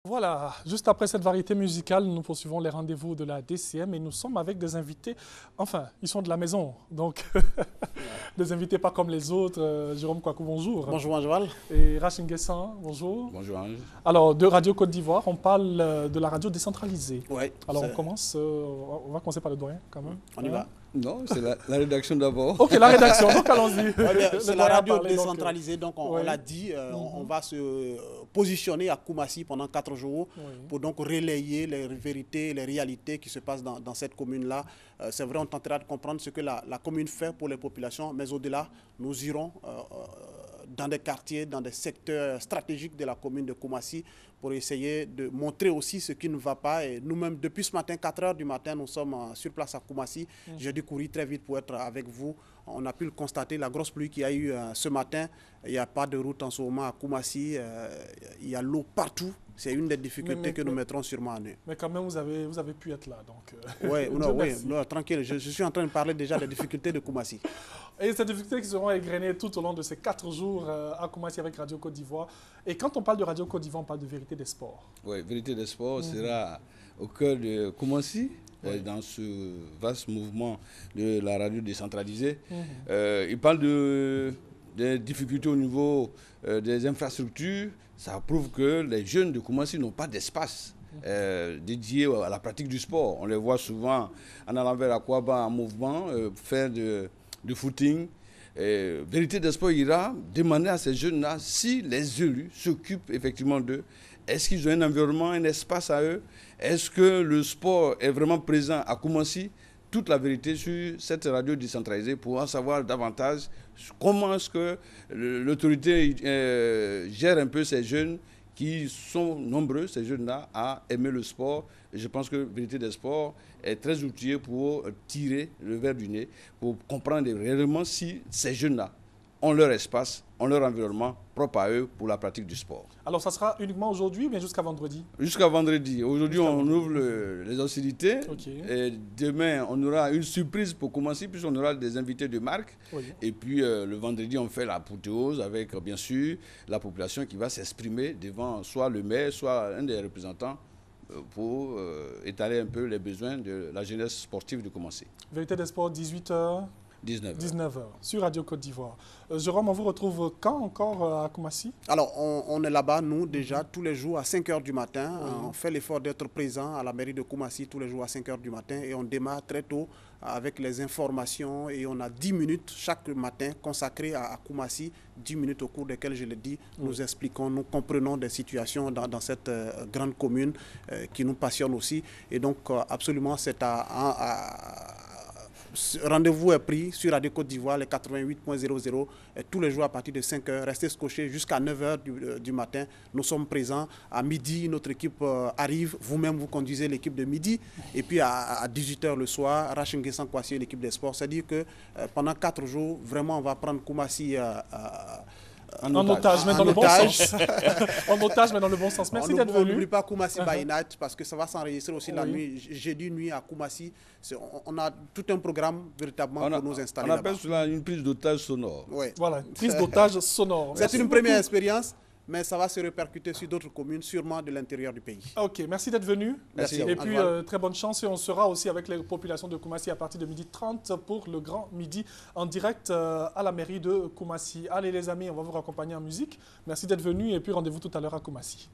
Voilà, juste après cette variété musicale, nous poursuivons les rendez-vous de la DCM et nous sommes avec des invités, enfin, ils sont de la maison, donc des invités pas comme les autres. Jérôme Kouakou, bonjour. Bonjour Anjoal. Et Rachid Nguessan, bonjour. Bonjour Ange. Alors, de Radio Côte d'Ivoire, on parle de la radio décentralisée. Oui. Alors, on va commencer par le doyen quand même. On y va. Non, c'est la rédaction d'abord. Ok, la rédaction, donc allons-y. C'est la radio décentralisée, donc on l'a dit, on va se positionner à Koumassi pendant 4 jours pour donc relayer les vérités, les réalités qui se passent dans cette commune-là. C'est vrai, on tentera de comprendre ce que la commune fait pour les populations, mais au-delà, nous irons dans des quartiers, dans des secteurs stratégiques de la commune de Koumassi pour essayer de montrer aussi ce qui ne va pas. Et nous-mêmes, depuis ce matin, 4 h du matin, nous sommes sur place à Koumassi. J'ai dû courir très vite pour être avec vous. On a pu le constater, la grosse pluie qu'il y a eu ce matin. Il n'y a pas de route en ce moment à Koumassi. Il y a l'eau partout. C'est une des difficultés que nous mettrons sûrement en eux. Mais quand même, vous avez pu être là. Oui, tranquille. Je suis en train de parler déjà des difficultés de Koumassi. Et ces difficultés qui seront égrenées tout au long de ces 4 jours à Koumassi avec Radio Côte d'Ivoire. Et quand on parle de Radio Côte d'Ivoire, on parle de Vérité des Sports. Oui, Vérité des Sports sera au cœur de Koumassi, dans ce vaste mouvement de la radio décentralisée. Il parle des difficultés au niveau des infrastructures. Ça prouve que les jeunes de Koumassi n'ont pas d'espace dédié à la pratique du sport. On les voit souvent en allant vers Akwaba en mouvement, faire de footing. Vérité des Sports ira demander à ces jeunes-là si les élus s'occupent effectivement d'eux. Est-ce qu'ils ont un environnement, un espace à eux? Est-ce que le sport est vraiment présent à Koumassi? Toute la vérité sur cette radio décentralisée pour en savoir davantage comment est-ce que l'autorité gère un peu ces jeunes qui sont nombreux, ces jeunes-là, à aimer le sport. Et je pense que Vérité des Sports est très outillé pour tirer le verre du nez, pour comprendre réellement si ces jeunes-là ont leur espace, ont leur environnement propre à eux pour la pratique du sport. Alors, ça sera uniquement aujourd'hui ou bien jusqu'à vendredi? Jusqu'à vendredi. Aujourd'hui, on ouvre les hostilités. Et demain, on aura une surprise pour commencer, puisqu'on aura des invités de marque. Et puis, le vendredi, on fait l'apothéose avec, bien sûr, la population qui va s'exprimer devant soit le maire, soit un des représentants pour étaler un peu les besoins de la jeunesse sportive de Koumassi. Vérité des Sports, 18 h. 19 h sur Radio Côte d'Ivoire. Jérôme, on vous retrouve quand encore à Koumassi? Alors, on est là-bas, nous, déjà, tous les jours à 5 h du matin. On fait l'effort d'être présent à la mairie de Koumassi tous les jours à 5 h du matin. Et on démarre très tôt avec les informations. Et on a 10 minutes chaque matin consacrées à Koumassi. 10 minutes au cours desquelles, je l'ai dit, nous expliquons, nous comprenons des situations dans cette grande commune qui nous passionne aussi. Et donc, absolument, c'est rendez-vous est pris sur Radio Côte d'Ivoire, les 88.00, tous les jours à partir de 5 h. Restez scotchés jusqu'à 9 h du matin. Nous sommes présents. À midi, notre équipe arrive. Vous-même, vous conduisez l'équipe de midi. Et puis à 18 h le soir, Rachid Nguessan Kouakou, l'équipe des sports. C'est-à-dire que pendant 4 jours, vraiment, on va prendre Koumassi en otage, mais dans le bon sens. En otage, mais dans le bon sens. Merci d'être venu. N'oublie pas Koumassi by Night, parce que ça va s'enregistrer aussi la nuit, jeudi nuit à Koumassi. On a tout un programme véritablement pour nous installer. On appelle cela une prise d'otage sonore. Voilà, une prise d'otage sonore. C'est une première expérience, mais ça va se répercuter sur d'autres communes, sûrement de l'intérieur du pays. Ok, merci d'être venu. Merci. Et puis, très bonne chance. Et on sera aussi avec les populations de Koumassi à partir de 12h30 pour le grand midi en direct à la mairie de Koumassi. Allez les amis, on va vous raccompagner en musique. Merci d'être venu et puis rendez-vous tout à l'heure à Koumassi.